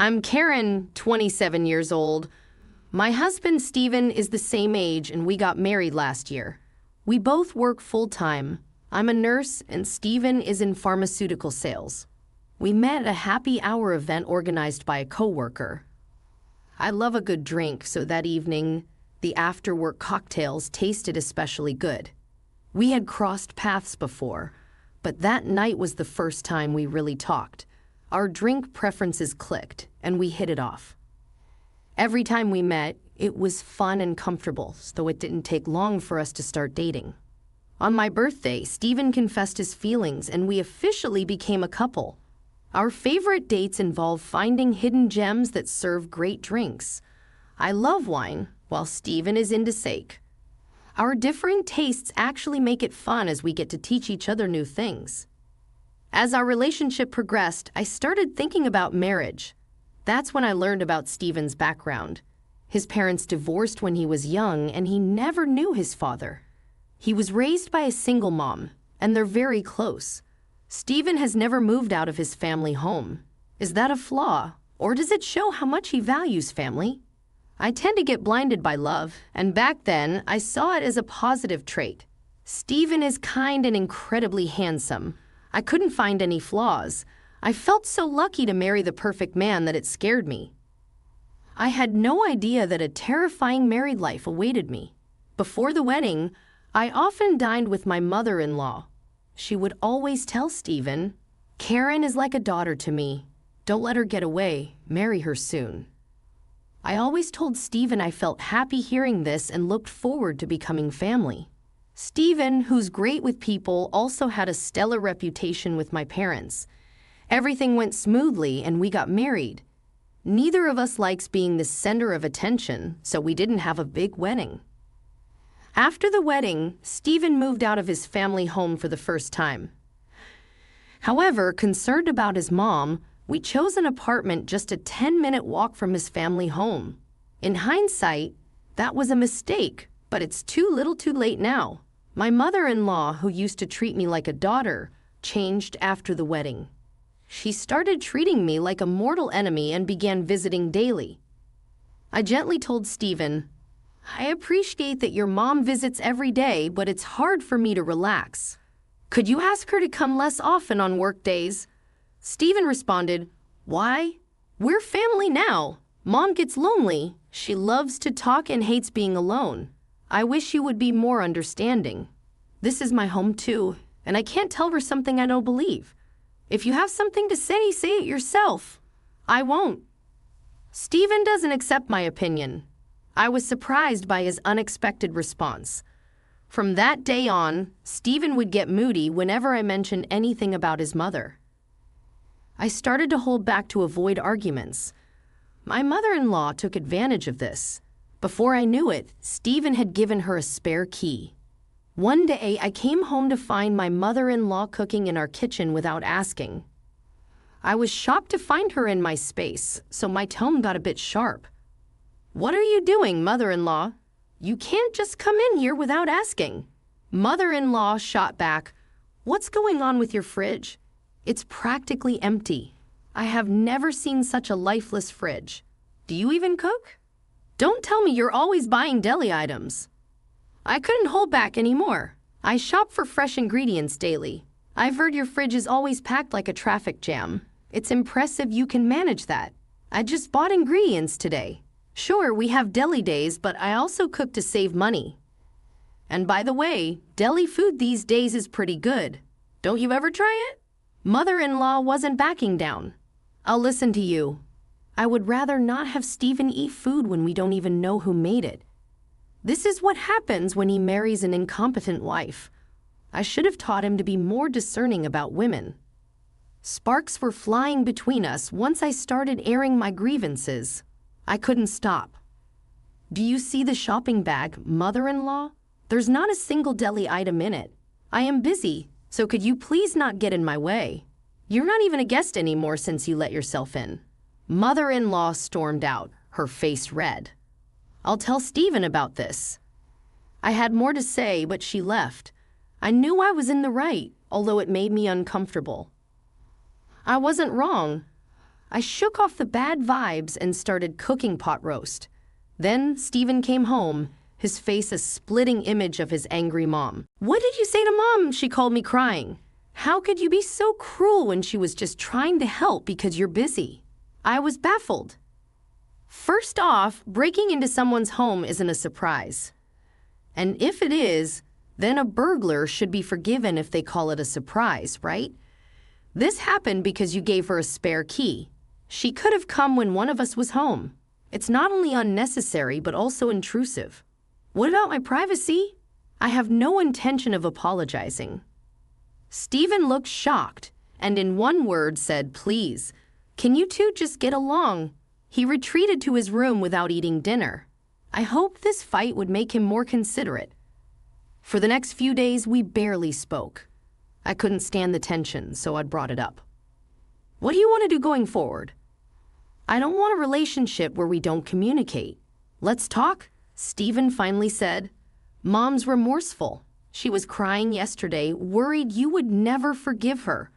I'm Karen, 27 years old. My husband, Steven, is the same age and we got married last year. We both work full-time. I'm a nurse and Steven is in pharmaceutical sales. We met at a happy hour event organized by a coworker. I love a good drink, so that evening, the after-work cocktails tasted especially good. We had crossed paths before, but that night was the first time we really talked. Our drink preferences clicked, and we hit it off. Every time we met, it was fun and comfortable, though it didn't take long for us to start dating. On my birthday, Steven confessed his feelings, and we officially became a couple. Our favorite dates involve finding hidden gems that serve great drinks. I love wine, while Steven is into steak. Our differing tastes actually make it fun as we get to teach each other new things. As our relationship progressed, I started thinking about marriage. That's when I learned about Steven's background. His parents divorced when he was young, and he never knew his father. He was raised by a single mom, and they're very close. Steven has never moved out of his family home. Is that a flaw, or does it show how much he values family? I tend to get blinded by love, and back then, I saw it as a positive trait. Steven is kind and incredibly handsome. I couldn't find any flaws. I felt so lucky to marry the perfect man that it scared me. I had no idea that a terrifying married life awaited me. Before the wedding, I often dined with my mother-in-law. She would always tell Steven, "Karen is like a daughter to me. Don't let her get away. Marry her soon." I always told Steven I felt happy hearing this and looked forward to becoming family. Steven, who's great with people, also had a stellar reputation with my parents. Everything went smoothly and we got married. Neither of us likes being the center of attention, so we didn't have a big wedding. After the wedding, Steven moved out of his family home for the first time. However, concerned about his mom, we chose an apartment just a 10-minute walk from his family home. In hindsight, that was a mistake, but it's too little too late now. My mother-in-law, who used to treat me like a daughter, changed after the wedding. She started treating me like a mortal enemy and began visiting daily. I gently told Steven, "I appreciate that your mom visits every day, but it's hard for me to relax. Could you ask her to come less often on work days?" Steven responded, "Why? We're family now. Mom gets lonely. She loves to talk and hates being alone. I wish you would be more understanding. This is my home too, and I can't tell her something I don't believe. If you have something to say it yourself. I won't." Steven doesn't accept my opinion. I was surprised by his unexpected response. From that day on, Steven would get moody whenever I mentioned anything about his mother. I started to hold back to avoid arguments. My mother-in-law took advantage of this. Before I knew it, Steven had given her a spare key. One day, I came home to find my mother-in-law cooking in our kitchen without asking. I was shocked to find her in my space, so my tone got a bit sharp. "What are you doing, mother-in-law? You can't just come in here without asking." Mother-in-law shot back, "What's going on with your fridge? It's practically empty. I have never seen such a lifeless fridge. Do you even cook? Don't tell me you're always buying deli items." I couldn't hold back anymore. "I shop for fresh ingredients daily. I've heard your fridge is always packed like a traffic jam. It's impressive you can manage that. I just bought ingredients today. Sure, we have deli days, but I also cook to save money. And by the way, deli food these days is pretty good. Don't you ever try it?" Mother-in-law wasn't backing down. "I'll listen to you. I would rather not have Steven eat food when we don't even know who made it. This is what happens when he marries an incompetent wife. I should have taught him to be more discerning about women." Sparks were flying between us once I started airing my grievances. I couldn't stop. "Do you see the shopping bag, mother-in-law? There's not a single deli item in it. I am busy, so could you please not get in my way? You're not even a guest anymore since you let yourself in." Mother-in-law stormed out, her face red. "I'll tell Steven about this." I had more to say, but she left. I knew I was in the right, although it made me uncomfortable. I wasn't wrong. I shook off the bad vibes and started cooking pot roast. Then Stephen came home, his face a splitting image of his angry mom. "What did you say to Mom?" she called me crying. "How could you be so cruel when she was just trying to help because you're busy?" I was baffled. First off, breaking into someone's home isn't a surprise. And if it is, then a burglar should be forgiven if they call it a surprise, right? This happened because you gave her a spare key. She could have come when one of us was home. It's not only unnecessary, but also intrusive. What about my privacy? I have no intention of apologizing. Stephen looked shocked and in one word said, "Please, can you two just get along?" He retreated to his room without eating dinner. I hoped this fight would make him more considerate. For the next few days, we barely spoke. I couldn't stand the tension, so I brought it up. "What do you want to do going forward?" "I don't want a relationship where we don't communicate. Let's talk," Stephen finally said. "Mom's remorseful. She was crying yesterday, worried you would never forgive her.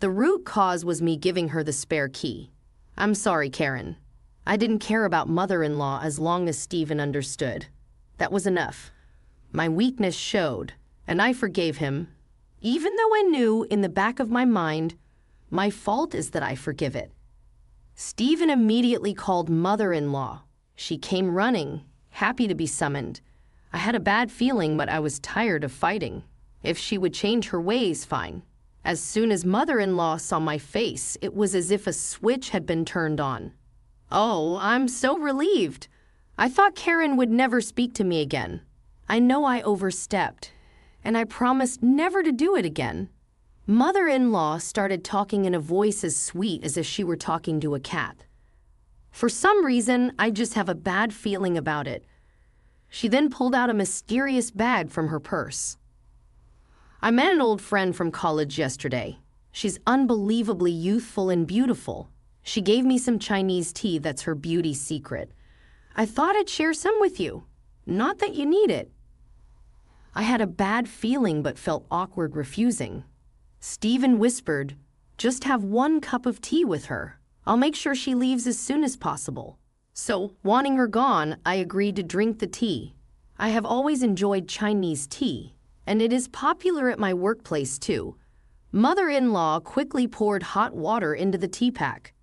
The root cause was me giving her the spare key. I'm sorry, Karen. I didn't care about mother-in-law as long as Stephen understood. That was enough. My weakness showed, and I forgave him, even though I knew in the back of my mind, my fault is that I forgive it." Stephen immediately called mother-in-law. She came running, happy to be summoned. I had a bad feeling, but I was tired of fighting. If she would change her ways, fine. As soon as mother-in-law saw my face, it was as if a switch had been turned on. "Oh, I'm so relieved. I thought Karen would never speak to me again. I know I overstepped, and I promised never to do it again." Mother-in-law started talking in a voice as sweet as if she were talking to a cat. For some reason, I just have a bad feeling about it. She then pulled out a mysterious bag from her purse. "I met an old friend from college yesterday. She's unbelievably youthful and beautiful. She gave me some Chinese tea that's her beauty secret. I thought I'd share some with you. Not that you need it." I had a bad feeling but felt awkward refusing. Stephen whispered, "Just have 1 cup of tea with her. I'll make sure she leaves as soon as possible." So, wanting her gone, I agreed to drink the tea. I have always enjoyed Chinese tea, and it is popular at my workplace too. Mother-in-law quickly poured hot water into the tea pack.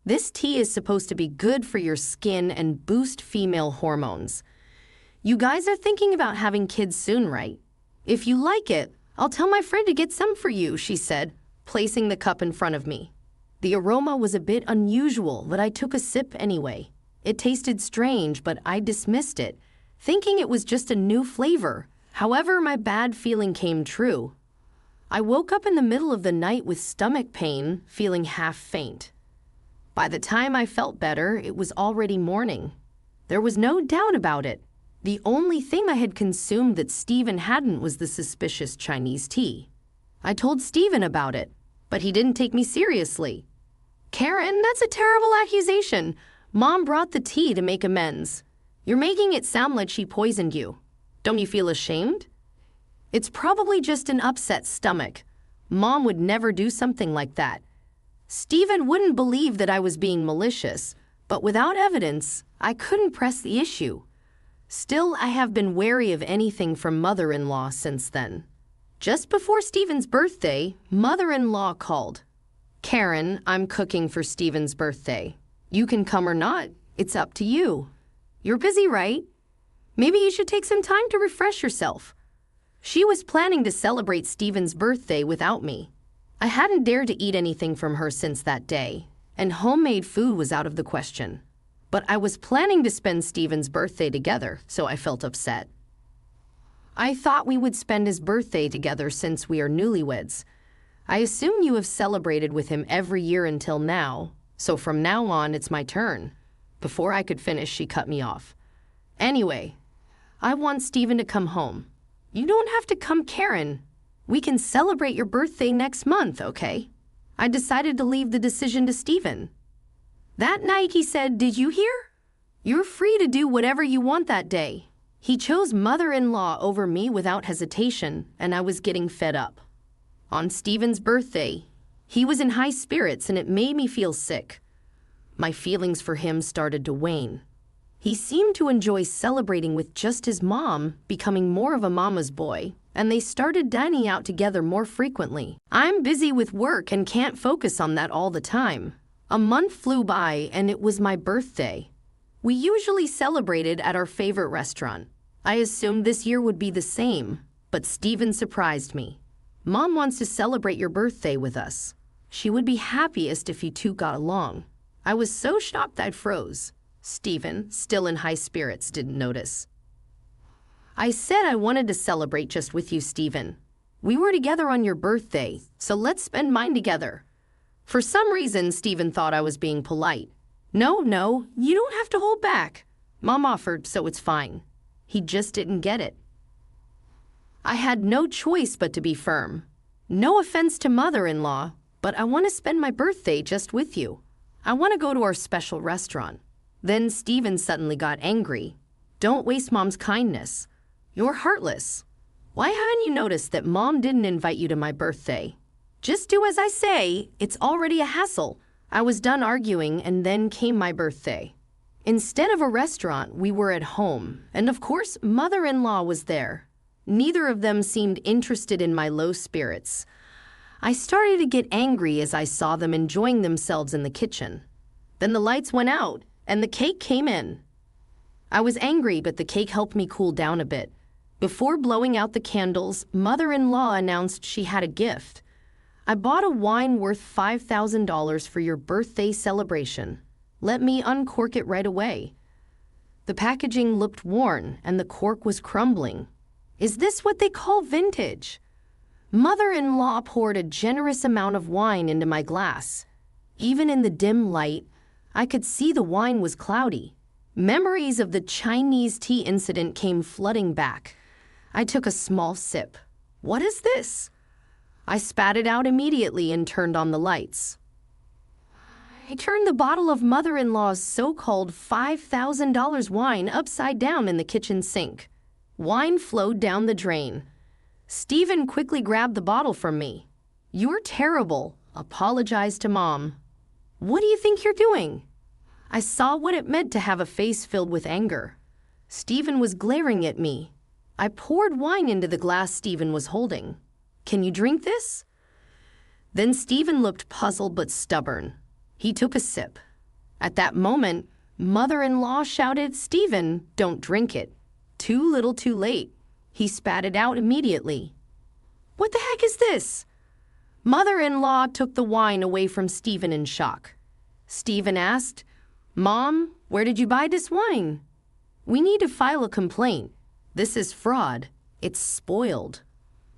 "This tea is supposed to be good for your skin and boost female hormones. You guys are thinking about having kids soon, right? If you like it, I'll tell my friend to get some for you," she said, placing the cup in front of me. The aroma was a bit unusual, but I took a sip anyway. It tasted strange, but I dismissed it, thinking it was just a new flavor. However, my bad feeling came true. I woke up in the middle of the night with stomach pain, feeling half faint. By the time I felt better, it was already morning. There was no doubt about it. The only thing I had consumed that Stephen hadn't was the suspicious Chinese tea. I told Stephen about it, but he didn't take me seriously. "Karen, that's a terrible accusation. Mom brought the tea to make amends. You're making it sound like she poisoned you. Don't you feel ashamed?" "It's probably just an upset stomach. Mom would never do something like that." Stephen wouldn't believe that I was being malicious, but without evidence, I couldn't press the issue. Still, I have been wary of anything from mother-in-law since then. Just before Stephen's birthday, mother-in-law called. "Karen, I'm cooking for Stephen's birthday. You can come or not. It's up to you. You're busy, right? Maybe you should take some time to refresh yourself." She was planning to celebrate Stephen's birthday without me. I hadn't dared to eat anything from her since that day, and homemade food was out of the question. But I was planning to spend Stephen's birthday together, so I felt upset. "I thought we would spend his birthday together since we are newlyweds. I assume you have celebrated with him every year until now, so from now on it's my turn." Before I could finish, she cut me off. "Anyway, I want Stephen to come home." "You don't have to come, Karen. We can celebrate your birthday next month, okay?" I decided to leave the decision to Stephen. That night he said, "Did you hear? You're free to do whatever you want that day." He chose mother-in-law over me without hesitation, and I was getting fed up. On Stephen's birthday, He was in high spirits and it made me feel sick. My feelings for him started to wane. He seemed to enjoy celebrating with just his mom, becoming more of a mama's boy, and they started dining out together more frequently. I'm busy with work and can't focus on that all the time. A month flew by and it was my birthday. We usually celebrated at our favorite restaurant. I assumed this year would be the same, but Steven surprised me. Mom wants to celebrate your birthday with us. She would be happiest if you two got along. I was so shocked I froze. Steven, still in high spirits, didn't notice. I said I wanted to celebrate just with you, Steven. We were together on your birthday, so let's spend mine together. For some reason, Steven thought I was being polite. No, you don't have to hold back. Mom offered, so it's fine. He just didn't get it. I had no choice but to be firm. No offense to mother-in-law, but I want to spend my birthday just with you. I want to go to our special restaurant. Then Steven suddenly got angry. Don't waste Mom's kindness. You're heartless. Why haven't you noticed that Mom didn't invite you to my birthday? Just do as I say. It's already a hassle. I was done arguing and then came my birthday. Instead of a restaurant, we were at home. And of course, mother-in-law was there. Neither of them seemed interested in my low spirits. I started to get angry as I saw them enjoying themselves in the kitchen. Then the lights went out and the cake came in. I was angry, but the cake helped me cool down a bit. Before blowing out the candles, mother-in-law announced she had a gift. I bought a wine worth $5,000 for your birthday celebration. Let me uncork it right away. The packaging looked worn and the cork was crumbling. Is this what they call vintage? Mother-in-law poured a generous amount of wine into my glass. Even in the dim light, I could see the wine was cloudy. Memories of the Chinese tea incident came flooding back. I took a small sip. What is this? I spat it out immediately and turned on the lights. I turned the bottle of mother-in-law's so-called $5,000 wine upside down in the kitchen sink. Wine flowed down the drain. Steven quickly grabbed the bottle from me. You're terrible. Apologized to Mom. What do you think you're doing? I saw what it meant to have a face filled with anger. Steven was glaring at me. I poured wine into the glass Steven was holding. Can you drink this? Then Steven looked puzzled but stubborn. He took a sip. At that moment, mother-in-law shouted, Steven, don't drink it. Too little too late. He spat it out immediately. What the heck is this? Mother-in-law took the wine away from Steven in shock. Steven asked, Mom, where did you buy this wine? We need to file a complaint. This is fraud. It's spoiled.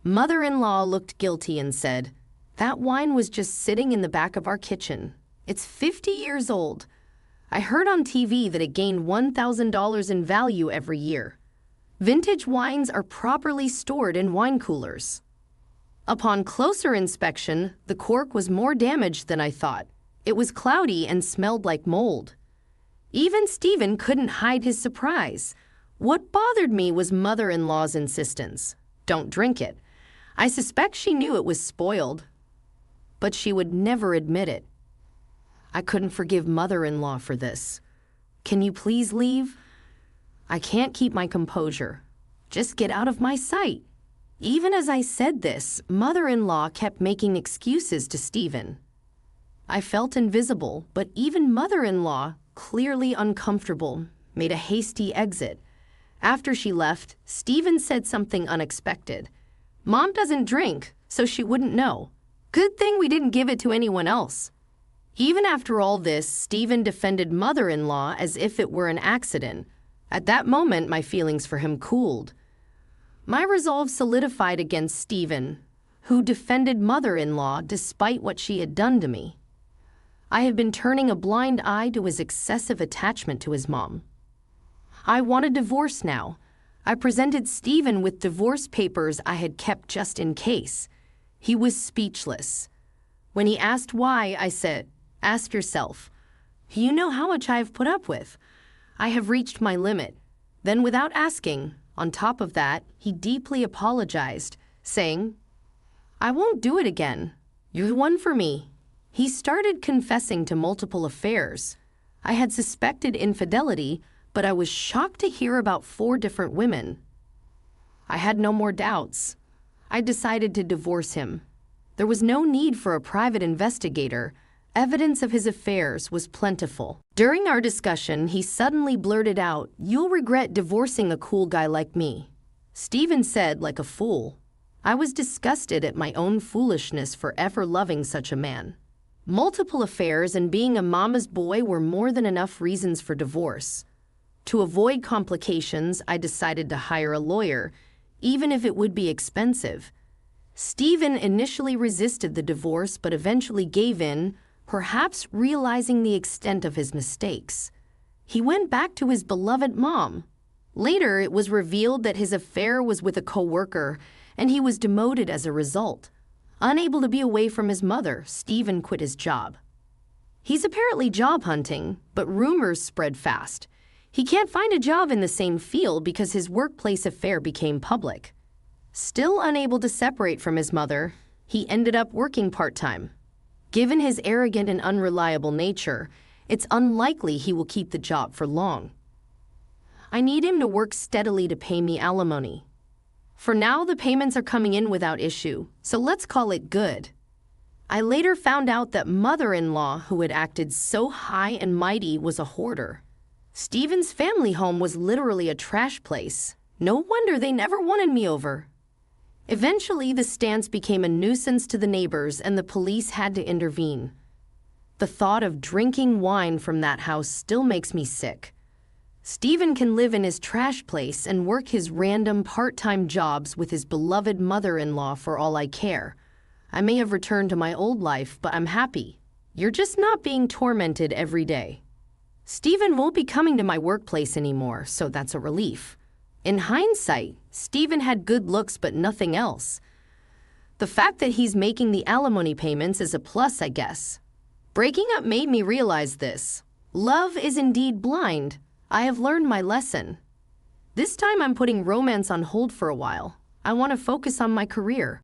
Mother-in-law looked guilty and said, that wine was just sitting in the back of our kitchen. It's 50 years old. I heard on TV that it gained $1,000 in value every year. Vintage wines are properly stored in wine coolers. Upon closer inspection, the cork was more damaged than I thought. It was cloudy and smelled like mold. Even Steven couldn't hide his surprise. What bothered me was mother-in-law's insistence. Don't drink it. I suspect she knew it was spoiled, but she would never admit it. I couldn't forgive mother-in-law for this. Can you please leave? I can't keep my composure. Just get out of my sight. Even as I said this, mother-in-law kept making excuses to Steven. I felt invisible, but even mother-in-law, clearly uncomfortable, made a hasty exit. After she left, Steven said something unexpected. Mom doesn't drink, so she wouldn't know. Good thing we didn't give it to anyone else. Even after all this, Steven defended mother-in-law as if it were an accident. At that moment, my feelings for him cooled. My resolve solidified against Steven, who defended mother-in-law despite what she had done to me. I had been turning a blind eye to his excessive attachment to his mom. I wanted divorce now. I presented Steven with divorce papers I had kept just in case. He was speechless. When he asked why, I said, ask yourself. You know how much I have put up with. I have reached my limit. Then without asking, on top of that, he deeply apologized, saying, I won't do it again. "You're the one for me." He started confessing to multiple affairs. I had suspected infidelity, but I was shocked to hear about 4 different women. I had no more doubts. I decided to divorce him. There was no need for a private investigator. Evidence of his affairs was plentiful. During our discussion, he suddenly blurted out, "You'll regret divorcing a cool guy like me." Stephen said like a fool. I was disgusted at my own foolishness for ever loving such a man. Multiple affairs and being a mama's boy were more than enough reasons for divorce. To avoid complications, I decided to hire a lawyer, even if it would be expensive. Stephen initially resisted the divorce but eventually gave in, perhaps realizing the extent of his mistakes. He went back to his beloved mom. Later, it was revealed that his affair was with a coworker, and he was demoted as a result. Unable to be away from his mother, Stephen quit his job. He's apparently job hunting, but rumors spread fast. He can't find a job in the same field because his workplace affair became public. Still unable to separate from his mother, he ended up working part-time. Given his arrogant and unreliable nature, it's unlikely he will keep the job for long. I need him to work steadily to pay me alimony. For now, the payments are coming in without issue, so let's call it good. I later found out that mother-in-law who had acted so high and mighty was a hoarder. Stephen's family home was literally a trash place. No wonder they never wanted me over. Eventually, the stance became a nuisance to the neighbors and the police had to intervene. The thought of drinking wine from that house still makes me sick. Stephen can live in his trash place and work his random part-time jobs with his beloved mother-in-law for all I care. I may have returned to my old life, but I'm happy. You're just not being tormented every day. Stephen won't be coming to my workplace anymore, so that's a relief. In hindsight, Stephen had good looks but nothing else. The fact that he's making the alimony payments is a plus, I guess. Breaking up made me realize this. Love is indeed blind. I have learned my lesson. This time I'm putting romance on hold for a while. I want to focus on my career.